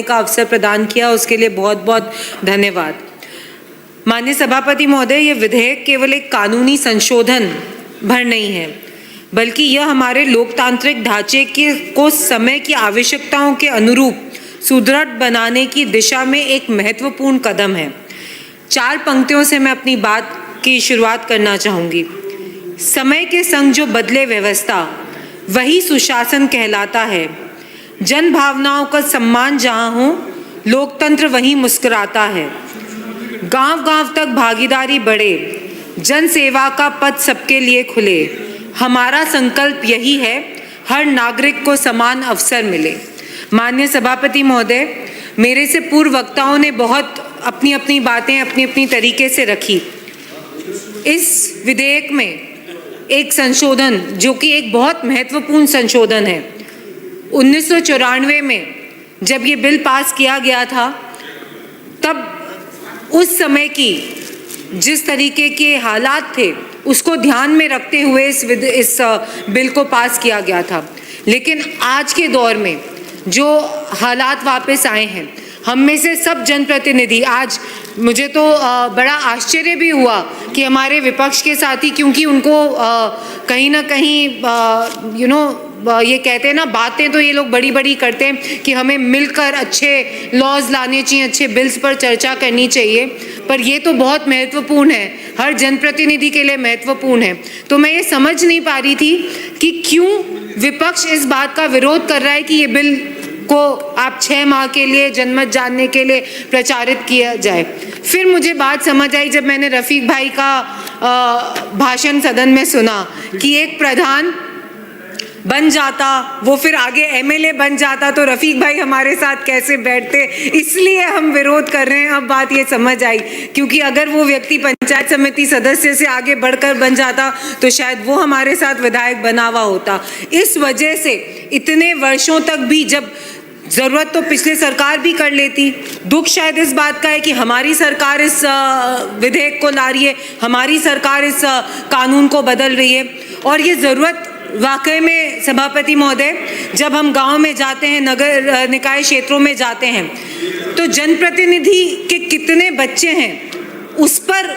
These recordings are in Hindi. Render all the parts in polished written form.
का अवसर प्रदान किया, उसके लिए बहुत बहुत धन्यवाद। माननीय सभापति महोदय, ये विधेयक केवल एक कानूनी संशोधन भर नहीं है, बल्कि यह हमारे लोकतांत्रिक ढांचे को समय की आवश्यकताओं के अनुरूप सुदृढ़ बनाने की दिशा में एक महत्वपूर्ण कदम है। 4 पंक्तियों से मैं अपनी बात की शुरुआत करना चाहूँगी। समय के संग जो बदले व्यवस्था, वही सुशासन कहलाता है। जन भावनाओं का सम्मान जहाँ हो, लोकतंत्र वहीं मुस्कुराता है। गांव-गांव तक भागीदारी बढ़े, जन सेवा का पथ सबके लिए खुले। हमारा संकल्प यही है, हर नागरिक को समान अवसर मिले। माननीय सभापति महोदय, मेरे से पूर्व वक्ताओं ने बहुत अपनी अपनी बातें अपनी अपनी तरीके से रखी। इस विधेयक में एक संशोधन, जो कि एक बहुत महत्वपूर्ण संशोधन है, 1994 में जब ये बिल पास किया गया था, तब उस समय की जिस तरीके के हालात थे उसको ध्यान में रखते हुए इस बिल को पास किया गया था। लेकिन आज के दौर में जो हालात वापस आए हैं, हम में से सब जनप्रतिनिधि, आज मुझे तो बड़ा आश्चर्य भी हुआ कि हमारे विपक्ष के साथी, क्योंकि उनको कहीं ना कहीं ये कहते हैं ना, बातें तो ये लोग बड़ी बड़ी करते हैं कि हमें मिलकर अच्छे लॉज लाने चाहिए, अच्छे बिल्स पर चर्चा करनी चाहिए, पर ये तो बहुत महत्वपूर्ण है, हर जनप्रतिनिधि के लिए महत्वपूर्ण है। तो मैं ये समझ नहीं पा रही थी कि क्यों विपक्ष इस बात का विरोध कर रहा है कि ये बिल को आप 6 माह के लिए जनमत जानने के लिए प्रचारित किया जाए। फिर मुझे बात समझ आई जब मैंने रफीक भाई का भाषण सदन में सुना कि एक प्रधान बन जाता, वो फिर आगे एमएलए बन जाता, तो रफीक भाई हमारे साथ कैसे बैठते, इसलिए हम विरोध कर रहे हैं। अब बात ये समझ आई, क्योंकि अगर वो व्यक्ति पंचायत समिति सदस्य से आगे बढ़कर बन जाता तो शायद वो हमारे साथ विधायक बना हुआ होता। इस वजह से इतने वर्षों तक भी, जब ज़रूरत तो पिछले सरकार भी कर लेती, दुख शायद इस बात का है कि हमारी सरकार इस विधेयक को ला रही है, हमारी सरकार इस कानून को बदल रही है। और ये ज़रूरत वाकई में सभापति महोदय, जब हम गांव में जाते हैं, नगर निकाय क्षेत्रों में जाते हैं, तो जनप्रतिनिधि के कितने बच्चे हैं उस पर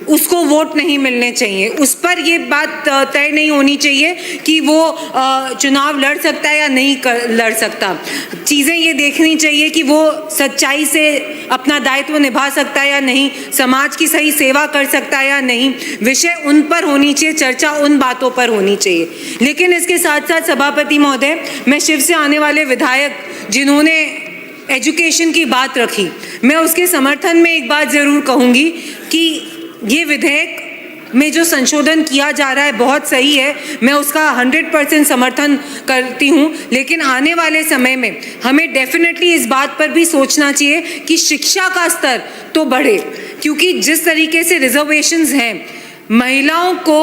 उसको वोट नहीं मिलने चाहिए, उस पर ये बात तय नहीं होनी चाहिए कि वो चुनाव लड़ सकता है या नहीं लड़ सकता। चीज़ें ये देखनी चाहिए कि वो सच्चाई से अपना दायित्व निभा सकता है या नहीं, समाज की सही सेवा कर सकता है या नहीं। विषय उन पर होनी चाहिए, चर्चा उन बातों पर होनी चाहिए। लेकिन इसके साथ साथ सभापति महोदय, मैं शिव से आने वाले विधायक जिन्होंने एजुकेशन की बात रखी, मैं उसके समर्थन में एक बात ज़रूर कहूँगी कि ये विधेयक में जो संशोधन किया जा रहा है बहुत सही है, मैं उसका 100% समर्थन करती हूँ। लेकिन आने वाले समय में हमें डेफिनेटली इस बात पर भी सोचना चाहिए कि शिक्षा का स्तर तो बढ़े, क्योंकि जिस तरीके से रिजर्वेशंस हैं, महिलाओं को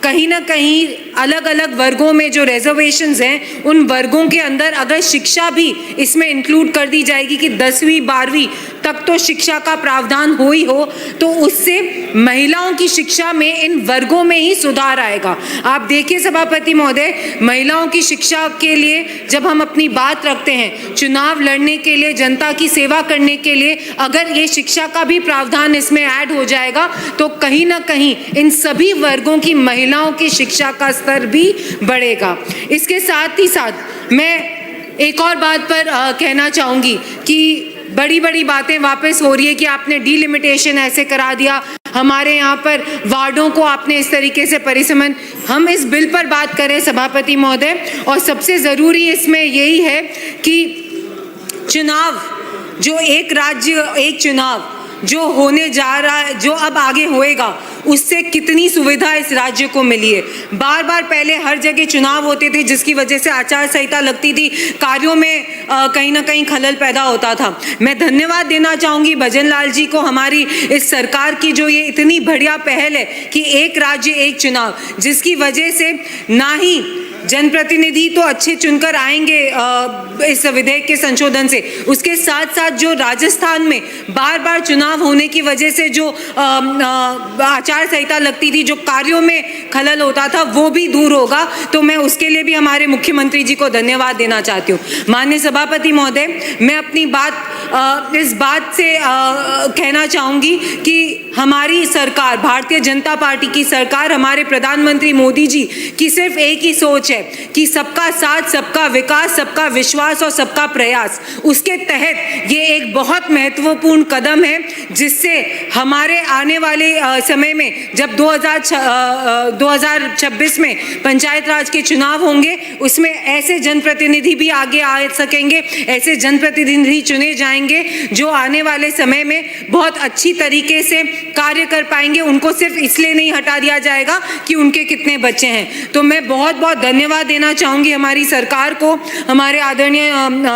कहीं ना कहीं अलग अलग वर्गों में जो रिजर्वेशंस हैं, उन वर्गों के अंदर अगर शिक्षा भी इसमें इंक्लूड कर दी जाएगी कि 10वीं 12वीं तक तो शिक्षा का प्रावधान हो ही हो, तो उससे महिलाओं की शिक्षा में इन वर्गों में ही सुधार आएगा। आप देखिए सभापति महोदय, महिलाओं की शिक्षा के लिए जब हम अपनी बात रखते हैं, चुनाव लड़ने के लिए, जनता की सेवा करने के लिए, अगर ये शिक्षा का भी प्रावधान इसमें ऐड हो जाएगा, तो कहीं ना कहीं इन सभी वर्गों की महिलाओं की शिक्षा का स्तर भी बढ़ेगा। इसके साथ ही साथ मैं एक और बात पर कहना चाहूँगी कि बड़ी बड़ी बातें वापस हो रही है कि आपने डिलिमिटेशन ऐसे करा दिया, हमारे यहाँ पर वार्डों को आपने इस तरीके से परिसीमन। हम इस बिल पर बात करें सभापति महोदय, और सबसे ज़रूरी इसमें यही है कि चुनाव, जो एक राज्य एक चुनाव जो होने जा रहा है, जो अब आगे होएगा, उससे कितनी सुविधा इस राज्य को मिली है। बार बार पहले हर जगह चुनाव होते थे, जिसकी वजह से आचार संहिता लगती थी, कार्यों में कहीं ना कहीं खलल पैदा होता था। मैं धन्यवाद देना चाहूँगी भजन लाल जी को, हमारी इस सरकार की जो ये इतनी बढ़िया पहल है कि एक राज्य एक चुनाव, जिसकी वजह से ना ही जनप्रतिनिधि तो अच्छे चुनकर आएंगे इस विधेयक के संशोधन से, उसके साथ साथ जो राजस्थान में बार बार चुनाव होने की वजह से जो आचार संहिता लगती थी, जो कार्यों में खलल होता था, वो भी दूर होगा। तो मैं उसके लिए भी हमारे मुख्यमंत्री जी को धन्यवाद देना चाहती हूँ। माननीय सभापति महोदय, मैं अपनी बात इस बात से कहना चाहूँगी कि हमारी सरकार, भारतीय जनता पार्टी की सरकार, हमारे प्रधानमंत्री मोदी जी की सिर्फ एक ही सोच है कि सबका साथ, सबका विकास, सबका विश्वास और सबका प्रयास। उसके तहत ये एक बहुत महत्वपूर्ण कदम है जिससे हमारे आने वाले समय में जब 2026 में पंचायत राज के चुनाव होंगे, उसमें ऐसे जनप्रतिनिधि भी आगे आ सकेंगे, ऐसे जनप्रतिनिधि चुने जाएंगे जो आने वाले समय में बहुत अच्छी तरीके से कार्य कर पाएंगे। उनको सिर्फ इसलिए नहीं हटा दिया जाएगा कि उनके कितने बच्चे हैं। तो मैं बहुत बहुत धन्यवाद देना चाहूँगी हमारी सरकार को, हमारे आदरणीय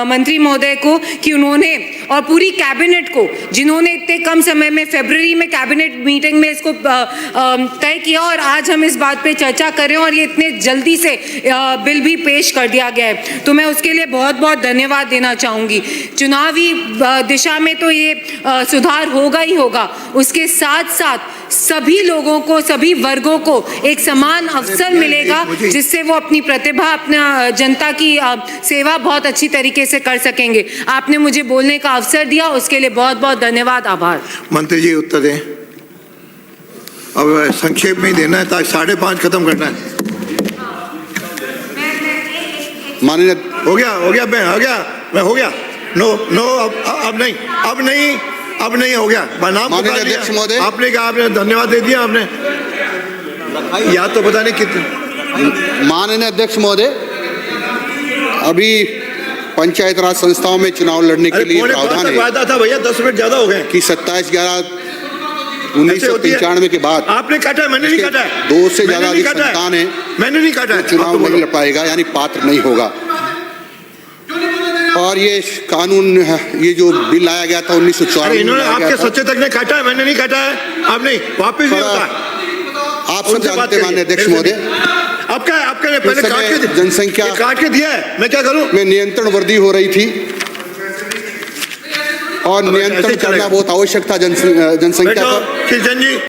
मंत्री महोदय को कि उन्होंने और पूरी कैबिनेट को, जिन्होंने इतने कम समय में फरवरी में कैबिनेट मीटिंग में इसको तय किया और आज हम इस बात पे चर्चा कर रहे हैं और ये इतने जल्दी से बिल भी पेश कर दिया गया है। तो मैं उसके लिए बहुत बहुत धन्यवाद देना चाहूँगी। चुनावी दिशा में तो ये सुधार होगा ही होगा, उसके साथ साथ सभी लोगों को, सभी वर्गों को एक समान अवसर मिलेगा जिससे वो अपनी प्रतिभा, अपना जनता की सेवा बहुत अच्छी तरीके से कर सकेंगे। आपने मुझे बोलने का अवसर दिया, उसके लिए बहुत बहुत धन्यवाद, आभार। मंत्री जी उत्तर दें। अब संक्षेप में ही देना है ताकि 5:30 खत्म करना है। माननीय हो गया मैं हो गया। नो अब नहीं हो गया। नाम माननीय अध्यक्ष महोदय, आपने कहा, आपने धन्यवाद दे दिया आपने, या तो पता नहीं कितने। माननीय अध्यक्ष महोदय, अभी पंचायत राज संस्थाओं में चुनाव लड़ने के लिए प्रावधान है। वादा था भैया, 10 मिनट ज्यादा हो गए कि 27/11/1995 के बाद आपने काटा है, मैंने नहीं काटा है। 2 से ज्यादा अधिक संतान है, मैंने नहीं काटा है, चुनाव नहीं लड़ पाएगा, यानी पात्र नहीं होगा। और ये कानून, ये जो बिल लाया गया था 1954 में, इन्होंने आपके सचेतक ने काटा है, मैंने नहीं काटा है। आप नहीं, वापिस नहीं होता। आप सब जानते हैं माननीय अध्यक्ष महोदय, आपका पहले जनसंख्या काट के दिया है, मैं क्या करूं? में नियंत्रण वृद्धि हो रही थी और नियंत्रण करना बहुत आवश्यक था जनसंख्या पर। किशन जी।